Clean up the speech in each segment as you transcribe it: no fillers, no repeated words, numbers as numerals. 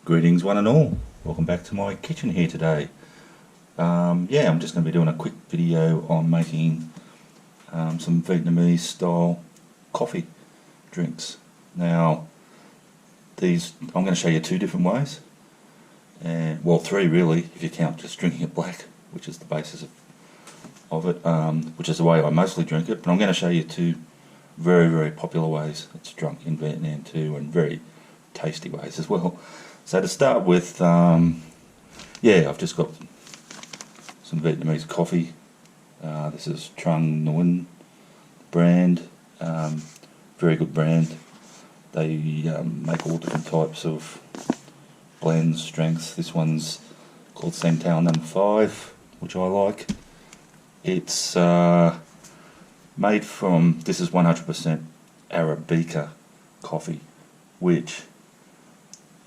Greetings one and all, welcome back to my kitchen here today. I'm just going to be doing a quick video on making some Vietnamese style coffee drinks. Now these, I'm going to show you two different ways, and well, three really if you count just drinking it black, which is the basis of it, which is the way I mostly drink it, but I'm going to show you two very popular ways it's drunk in Vietnam too, and very tasty ways as well. So to start with, I've just got some Vietnamese coffee. This is Trung Nguyen brand, very good brand. They make all different types of blends, strengths. This one's called Sangtao No. 5, which I like. It's made from, this is 100% Arabica coffee, which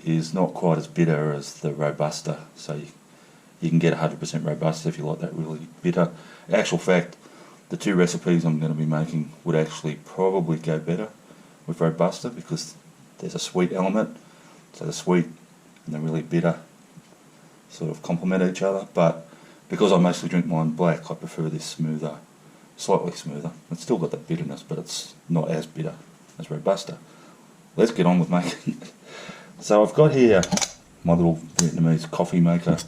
is not quite as bitter as the Robusta, so you can get 100% Robusta if you like that really bitter. In actual fact, the two recipes I'm going to be making would actually probably go better with Robusta because there's a sweet element, so the sweet and the really bitter sort of complement each other, but because I mostly drink mine black, I prefer this smoother, slightly smoother. It's still got the bitterness, but it's not as bitter as Robusta. Let's get on with making it. So I've got here my little Vietnamese coffee maker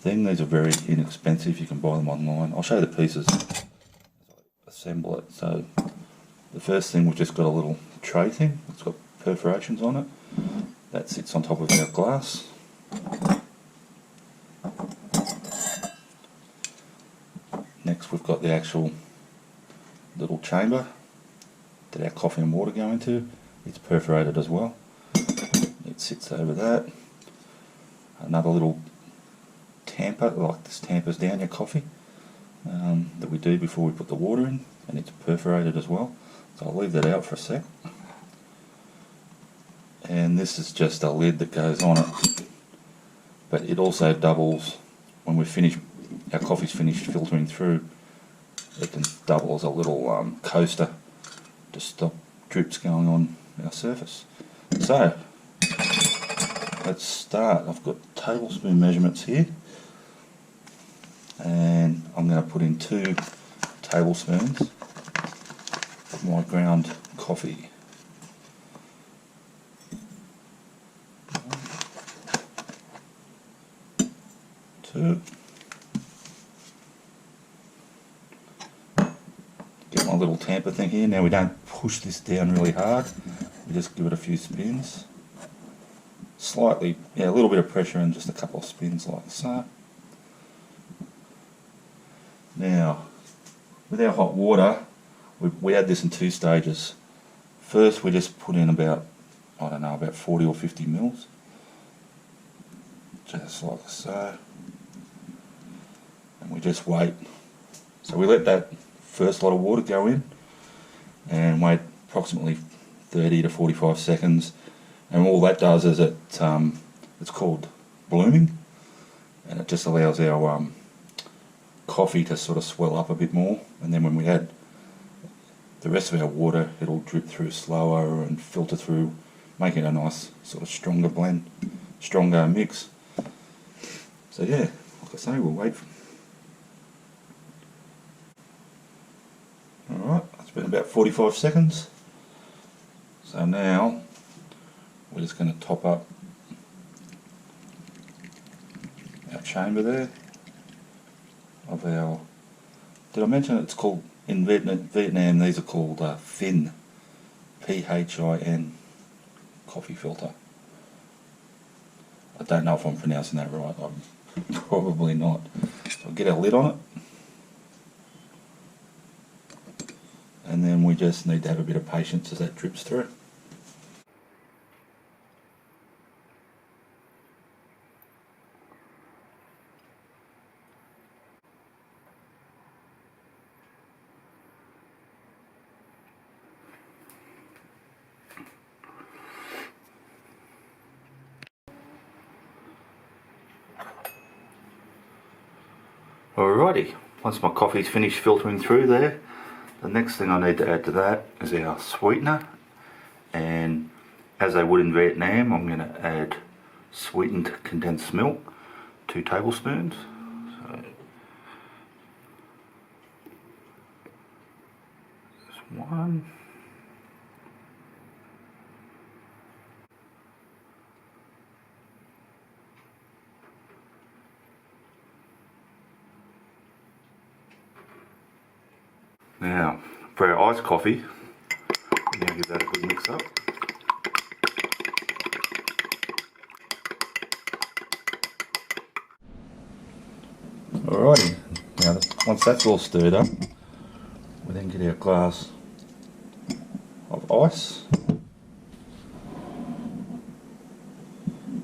thing. These are very inexpensive, you can buy them online. I'll show you the pieces as I assemble it. So the first thing, we've just got a little tray thing. It's got perforations on it. That sits on top of our glass. Next we've got the actual little chamber that our coffee and water go into. It's perforated as well. It sits over that. Another little tamper, like this tampers down your coffee, that we do before we put the water in, and it's perforated as well. So I'll leave that out for a sec. And this is just a lid that goes on it, but it also doubles when we're finished, our coffee's finished filtering through. It can double as a little coaster to stop drips going on our surface. So let's start. I've got tablespoon measurements here, and I'm going to put in 2 tablespoons of my ground coffee. Two. Get my little tamper thing here. Now we don't push this down really hard. We just give it a few spins. Slightly, a little bit of pressure and just a couple of spins like so. Now, with our hot water, we add this in 2 stages. First, we just put in about 40 or 50 mils. Just like so. And we just wait. So we let that first lot of water go in and wait approximately 30 to 45 seconds. And all that does is it's called blooming, and it just allows our coffee to sort of swell up a bit more, and then when we add the rest of our water, it'll drip through slower and filter through, making a nice sort of stronger blend, stronger mix. So yeah, like I say, we'll wait. Alright, it's been about 45 seconds. So now we're just going to top up our chamber there of our, did I mention it's called, in Vietnam these are called Phin, P-H-I-N, coffee filter. I don't know if I'm pronouncing that right, I'm probably not. So I'll get our lid on it, and then we just need to have a bit of patience as that drips through. Alrighty, once my coffee's finished filtering through there, the next thing I need to add to that is our sweetener, and as I would in Vietnam, I'm going to add sweetened condensed milk, 2 tablespoons. So there's 1. Now, for our iced coffee, we're going to give that a good mix up. Alrighty, now once that's all stirred up, we then get our glass of ice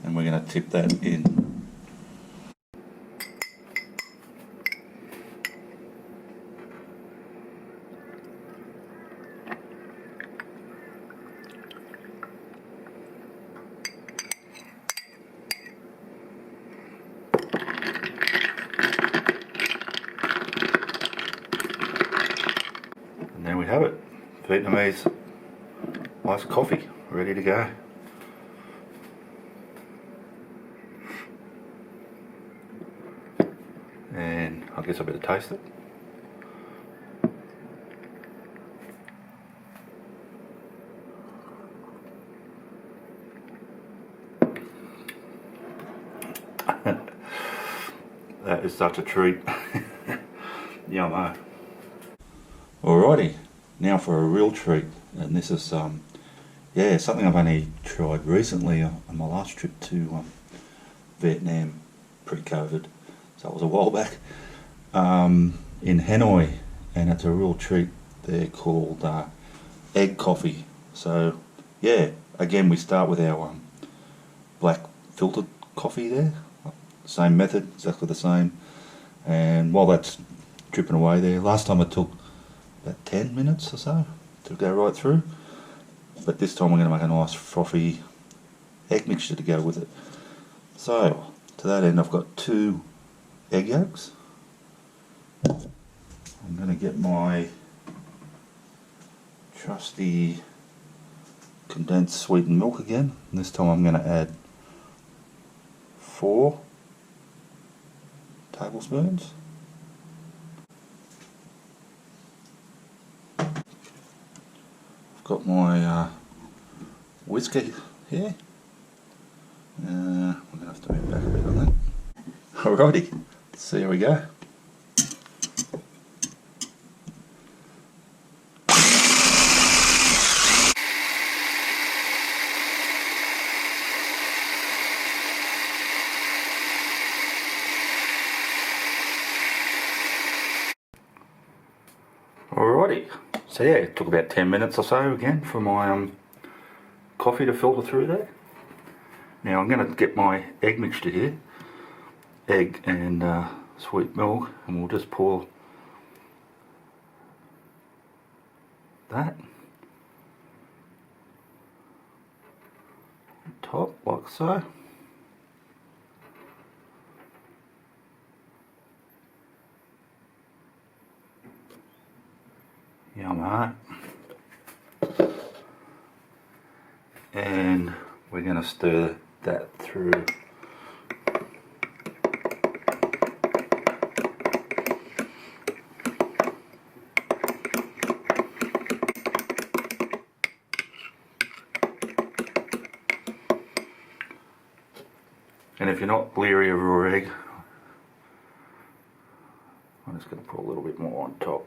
and we're going to tip that in. And there we have it, Vietnamese iced coffee, ready to go. And I guess I better taste it. That is such a treat. Yummo. Alrighty, now for a real treat, and this is yeah, something I've only tried recently on my last trip to Vietnam pre-COVID, so it was a while back, in Hanoi, and it's a real treat. They're called egg coffee. So yeah, again we start with our black filtered coffee there, same method, exactly the same, and while that's dripping away there, last time it took about 10 minutes or so to go right through, but this time we're going to make a nice frothy egg mixture to go with it. So to that end I've got 2 egg yolks. I'm going to get my trusty condensed sweetened milk again, and this time I'm going to add 4 tablespoons. Got my whisker here. We're going to have to move back a bit on that. Alrighty, so here we go. Alrighty, so yeah, it took about 10 minutes or so again for my coffee to filter through there. Now I'm going to get my egg mixture here, egg and sweet milk, and we'll just pour that on top like so. Yummo. And we're going to stir that through. And if you're not leery of raw egg, I'm just going to put a little bit more on top.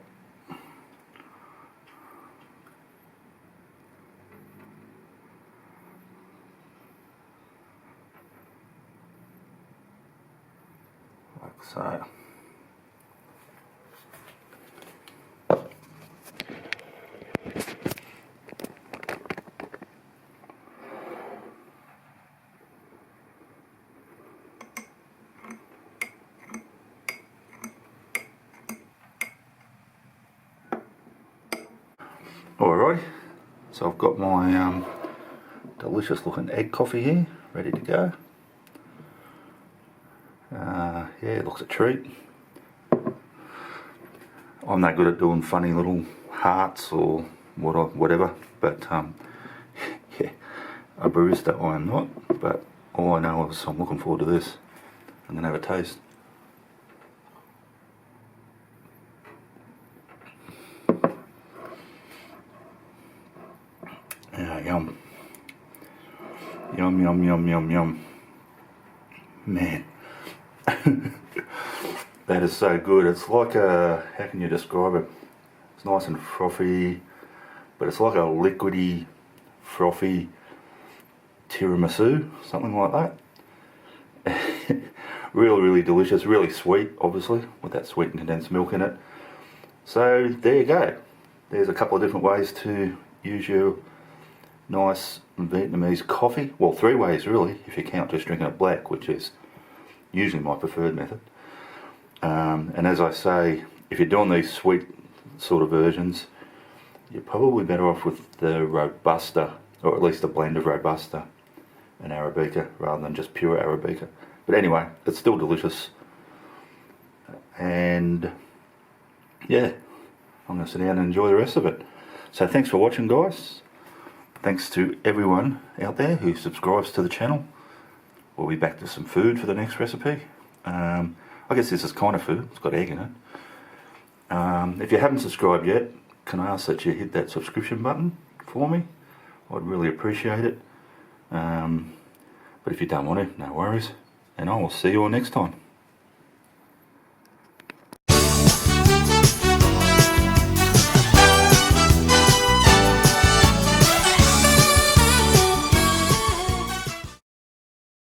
Like so. Alright, so I've got my delicious looking egg coffee here, ready to go. Yeah, it looks a treat. I'm not good at doing funny little hearts or whatever, but yeah, a barista I am not, but all I know is I'm looking forward to this. I'm going to have a taste. Yeah, yum. Yum, yum, yum, yum, yum. Man. That is so good. It's like a, how can you describe it? It's nice and frothy, but it's like a liquidy, frothy tiramisu, something like that. Really, really delicious, really sweet, obviously, with that sweet and condensed milk in it. So there you go. There's a couple of different ways to use your nice Vietnamese coffee. Well, 3 ways really, if you count just drinking it black, which is usually my preferred method. And as I say, if you're doing these sweet sort of versions, you're probably better off with the Robusta, or at least a blend of Robusta and Arabica rather than just pure Arabica. But anyway, it's still delicious. And yeah, I'm going to sit down and enjoy the rest of it. So thanks for watching, guys. Thanks to everyone out there who subscribes to the channel. We'll be back to some food for the next recipe. I guess this is kind of food. It's got egg in it. If you haven't subscribed yet, can I ask that you hit that subscription button for me? I'd really appreciate it. But if you don't want to, no worries. And I will see you all next time.